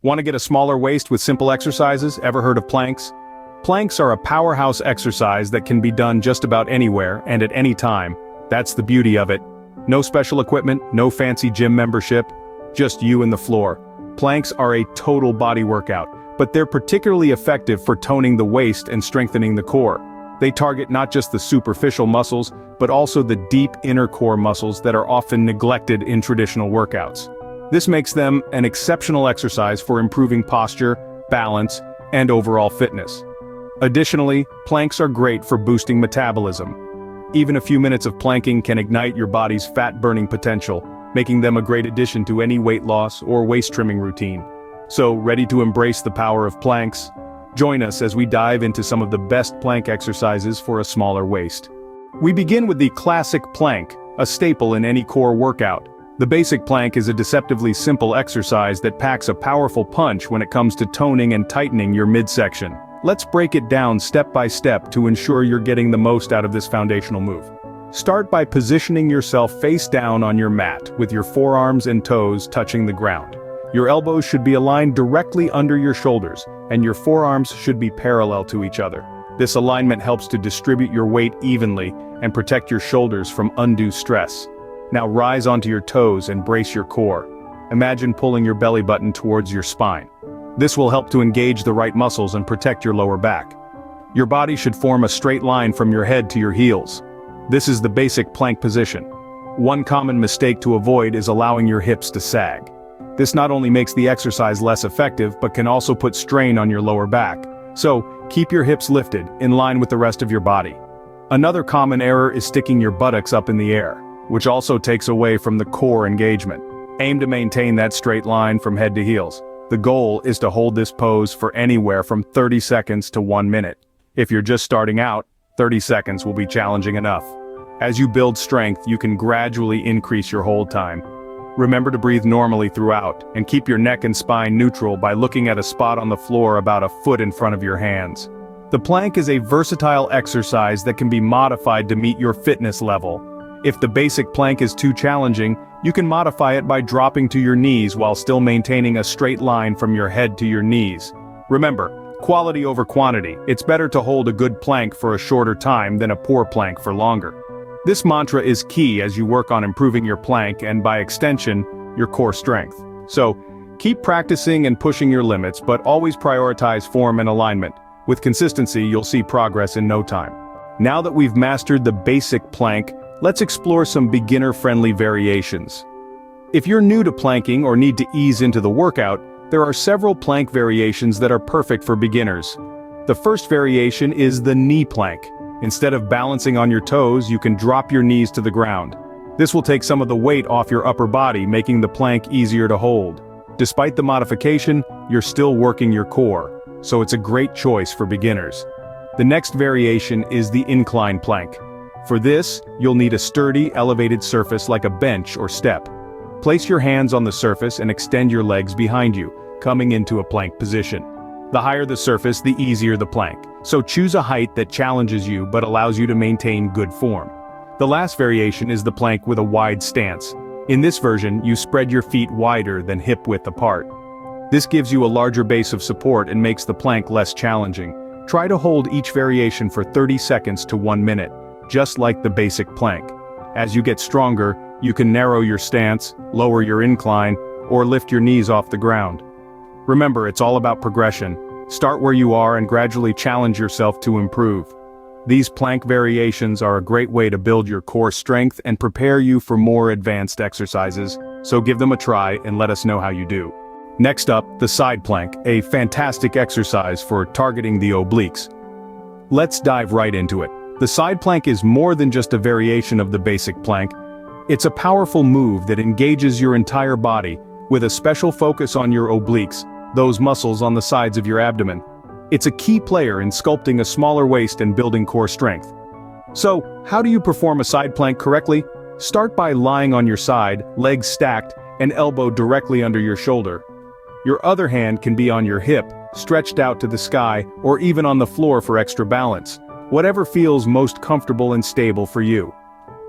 Want to get a smaller waist with simple exercises? Ever heard of planks? Planks are a powerhouse exercise that can be done just about anywhere and at any time. That's the beauty of it. No special equipment, no fancy gym membership, just you and the floor. Planks are a total body workout, but they're particularly effective for toning the waist and strengthening the core. They target not just the superficial muscles, but also the deep inner core muscles that are often neglected in traditional workouts. This makes them an exceptional exercise for improving posture, balance, and overall fitness. Additionally, planks are great for boosting metabolism. Even a few minutes of planking can ignite your body's fat-burning potential, making them a great addition to any weight loss or waist trimming routine. So, ready to embrace the power of planks? Join us as we dive into some of the best plank exercises for a smaller waist. We begin with the classic plank, a staple in any core workout. The basic plank is a deceptively simple exercise that packs a powerful punch when it comes to toning and tightening your midsection. Let's break it down step by step to ensure you're getting the most out of this foundational move. Start by positioning yourself face down on your mat, with your forearms and toes touching the ground. Your elbows should be aligned directly under your shoulders, and your forearms should be parallel to each other. This alignment helps to distribute your weight evenly and protect your shoulders from undue stress. Now rise onto your toes and brace your core. Imagine pulling your belly button towards your spine. This will help to engage the right muscles and protect your lower back. Your body should form a straight line from your head to your heels. This is the basic plank position. One common mistake to avoid is allowing your hips to sag. This not only makes the exercise less effective, but can also put strain on your lower back. So, keep your hips lifted, in line with the rest of your body. Another common error is sticking your buttocks up in the air, which also takes away from the core engagement. Aim to maintain that straight line from head to heels. The goal is to hold this pose for anywhere from 30 seconds to 1 minute. If you're just starting out, 30 seconds will be challenging enough. As you build strength, you can gradually increase your hold time. Remember to breathe normally throughout, and keep your neck and spine neutral by looking at a spot on the floor about a foot in front of your hands. The plank is a versatile exercise that can be modified to meet your fitness level. If the basic plank is too challenging, you can modify it by dropping to your knees while still maintaining a straight line from your head to your knees. Remember, quality over quantity. It's better to hold a good plank for a shorter time than a poor plank for longer. This mantra is key as you work on improving your plank and, by extension, your core strength. So, keep practicing and pushing your limits, but always prioritize form and alignment. With consistency, you'll see progress in no time. Now that we've mastered the basic plank, let's explore some beginner-friendly variations. If you're new to planking or need to ease into the workout, there are several plank variations that are perfect for beginners. The first variation is the knee plank. Instead of balancing on your toes, you can drop your knees to the ground. This will take some of the weight off your upper body, making the plank easier to hold. Despite the modification, you're still working your core, so it's a great choice for beginners. The next variation is the incline plank. For this, you'll need a sturdy, elevated surface like a bench or step. Place your hands on the surface and extend your legs behind you, coming into a plank position. The higher the surface, the easier the plank. So choose a height that challenges you but allows you to maintain good form. The last variation is the plank with a wide stance. In this version, you spread your feet wider than hip width apart. This gives you a larger base of support and makes the plank less challenging. Try to hold each variation for 30 seconds to 1 minute, just like the basic plank. As you get stronger, you can narrow your stance, lower your incline, or lift your knees off the ground. Remember, it's all about progression. Start where you are and gradually challenge yourself to improve. These plank variations are a great way to build your core strength and prepare you for more advanced exercises, so give them a try and let us know how you do. Next up, the side plank, a fantastic exercise for targeting the obliques. Let's dive right into it. The side plank is more than just a variation of the basic plank. It's a powerful move that engages your entire body, with a special focus on your obliques, those muscles on the sides of your abdomen. It's a key player in sculpting a smaller waist and building core strength. So, how do you perform a side plank correctly? Start by lying on your side, legs stacked, and elbow directly under your shoulder. Your other hand can be on your hip, stretched out to the sky, or even on the floor for extra balance. Whatever feels most comfortable and stable for you.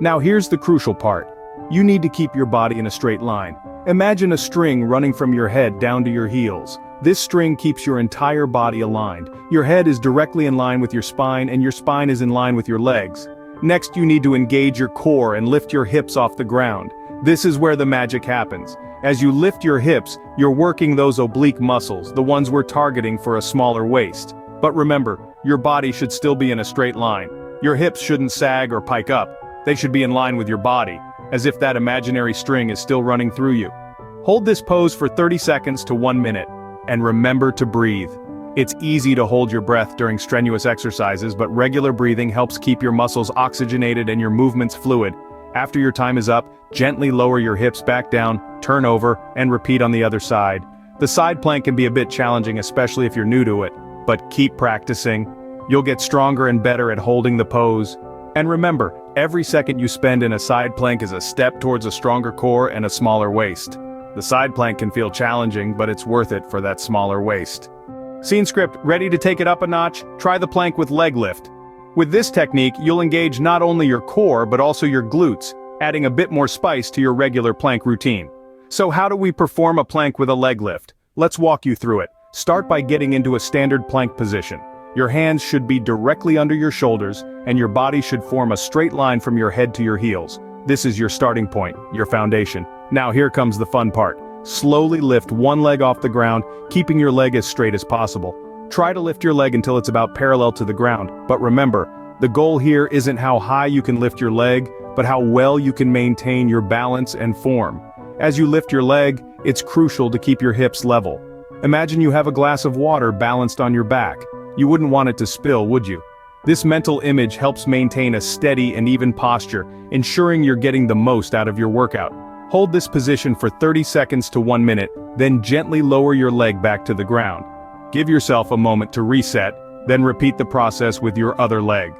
Now here's the crucial part. You need to keep your body in a straight line. Imagine a string running from your head down to your heels. This string keeps your entire body aligned. Your head is directly in line with your spine and your spine is in line with your legs. Next, you need to engage your core and lift your hips off the ground. This is where the magic happens. As you lift your hips, you're working those oblique muscles, the ones we're targeting for a smaller waist. But remember, your body should still be in a straight line. Your hips shouldn't sag or pike up. They should be in line with your body, as if that imaginary string is still running through you. Hold this pose for 30 seconds to 1 minute, and remember to breathe. It's easy to hold your breath during strenuous exercises, but regular breathing helps keep your muscles oxygenated and your movements fluid. After your time is up, gently lower your hips back down, turn over, and repeat on the other side. The side plank can be a bit challenging, especially if you're new to it, but keep practicing. You'll get stronger and better at holding the pose. And remember, every second you spend in a side plank is a step towards a stronger core and a smaller waist. The side plank can feel challenging, but it's worth it for that smaller waist. Scene script, ready to take it up a notch? Try the plank with leg lift. With this technique, you'll engage not only your core but also your glutes, adding a bit more spice to your regular plank routine. So how do we perform a plank with a leg lift? Let's walk you through it. Start by getting into a standard plank position. Your hands should be directly under your shoulders, and your body should form a straight line from your head to your heels. This is your starting point, your foundation. Now here comes the fun part. Slowly lift one leg off the ground, keeping your leg as straight as possible. Try to lift your leg until it's about parallel to the ground, but remember, the goal here isn't how high you can lift your leg, but how well you can maintain your balance and form. As you lift your leg, it's crucial to keep your hips level. Imagine you have a glass of water balanced on your back. You wouldn't want it to spill, would you? This mental image helps maintain a steady and even posture, ensuring you're getting the most out of your workout. Hold this position for 30 seconds to 1 minute, then gently lower your leg back to the ground. Give yourself a moment to reset, then repeat the process with your other leg.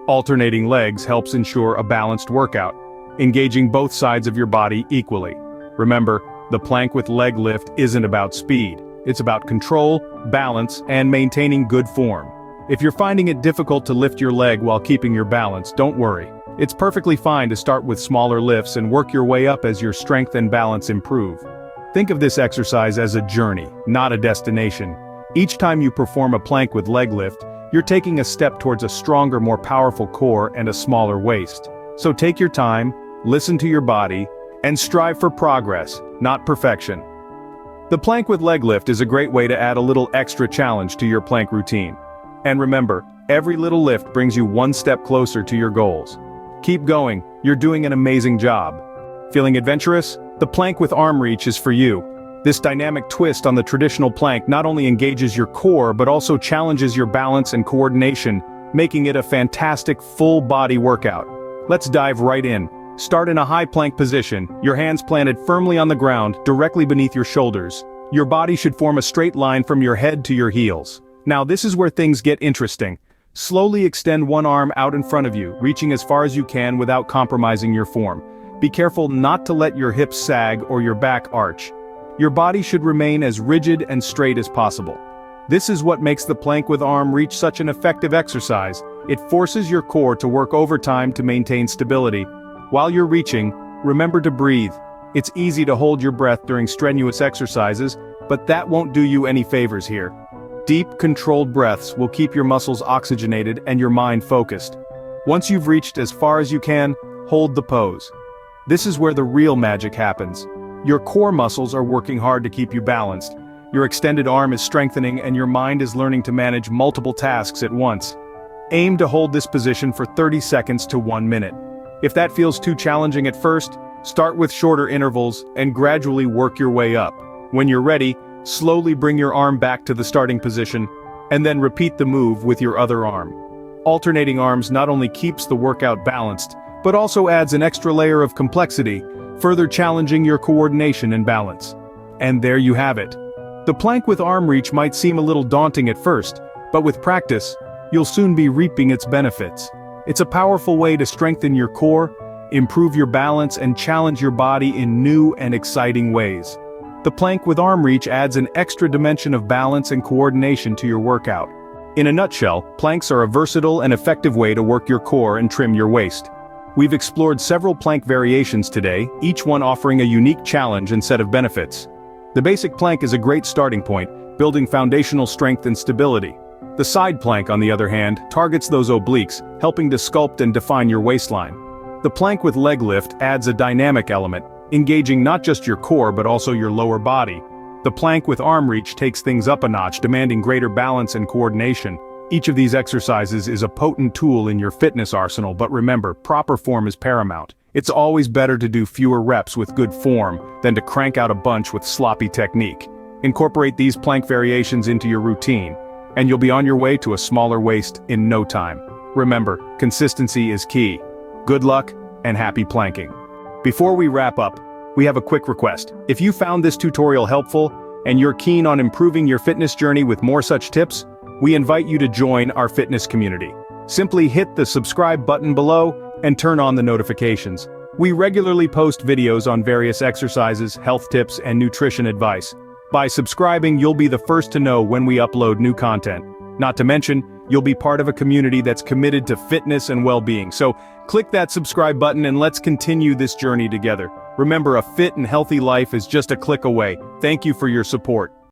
Alternating legs helps ensure a balanced workout, engaging both sides of your body equally. Remember, the plank with leg lift isn't about speed. It's about control, balance, and maintaining good form. If you're finding it difficult to lift your leg while keeping your balance, don't worry. It's perfectly fine to start with smaller lifts and work your way up as your strength and balance improve. Think of this exercise as a journey, not a destination. Each time you perform a plank with leg lift, you're taking a step towards a stronger, more powerful core and a smaller waist. So take your time, listen to your body, and strive for progress, not perfection. The plank with leg lift is a great way to add a little extra challenge to your plank routine. And remember, every little lift brings you one step closer to your goals. Keep going, you're doing an amazing job. Feeling adventurous? The plank with arm reach is for you. This dynamic twist on the traditional plank not only engages your core but also challenges your balance and coordination, making it a fantastic full-body workout. Let's dive right in. Start in a high plank position, your hands planted firmly on the ground, directly beneath your shoulders. Your body should form a straight line from your head to your heels. Now this is where things get interesting. Slowly extend one arm out in front of you, reaching as far as you can without compromising your form. Be careful not to let your hips sag or your back arch. Your body should remain as rigid and straight as possible. This is what makes the plank with arm reach such an effective exercise. It forces your core to work overtime to maintain stability. While you're reaching, remember to breathe. It's easy to hold your breath during strenuous exercises, but that won't do you any favors here. Deep, controlled breaths will keep your muscles oxygenated and your mind focused. Once you've reached as far as you can, hold the pose. This is where the real magic happens. Your core muscles are working hard to keep you balanced. Your extended arm is strengthening and your mind is learning to manage multiple tasks at once. Aim to hold this position for 30 seconds to 1 minute. If that feels too challenging at first, start with shorter intervals and gradually work your way up. When you're ready, slowly bring your arm back to the starting position, and then repeat the move with your other arm. Alternating arms not only keeps the workout balanced, but also adds an extra layer of complexity, further challenging your coordination and balance. And there you have it. The plank with arm reach might seem a little daunting at first, but with practice, you'll soon be reaping its benefits. It's a powerful way to strengthen your core, improve your balance, and challenge your body in new and exciting ways. The plank with arm reach adds an extra dimension of balance and coordination to your workout. In a nutshell, planks are a versatile and effective way to work your core and trim your waist. We've explored several plank variations today, each one offering a unique challenge and set of benefits. The basic plank is a great starting point, building foundational strength and stability. The side plank, on the other hand, targets those obliques, helping to sculpt and define your waistline. The plank with leg lift adds a dynamic element, engaging not just your core but also your lower body. The plank with arm reach takes things up a notch, demanding greater balance and coordination. Each of these exercises is a potent tool in your fitness arsenal, but remember, proper form is paramount. It's always better to do fewer reps with good form than to crank out a bunch with sloppy technique. Incorporate these plank variations into your routine, and you'll be on your way to a smaller waist in no time. Remember, consistency is key. Good luck, and happy planking. Before we wrap up, we have a quick request. If you found this tutorial helpful, and you're keen on improving your fitness journey with more such tips, we invite you to join our fitness community. Simply hit the subscribe button below and turn on the notifications. We regularly post videos on various exercises, health tips, and nutrition advice. By subscribing, you'll be the first to know when we upload new content. Not to mention, you'll be part of a community that's committed to fitness and well-being. So, click that subscribe button and let's continue this journey together. Remember, a fit and healthy life is just a click away. Thank you for your support.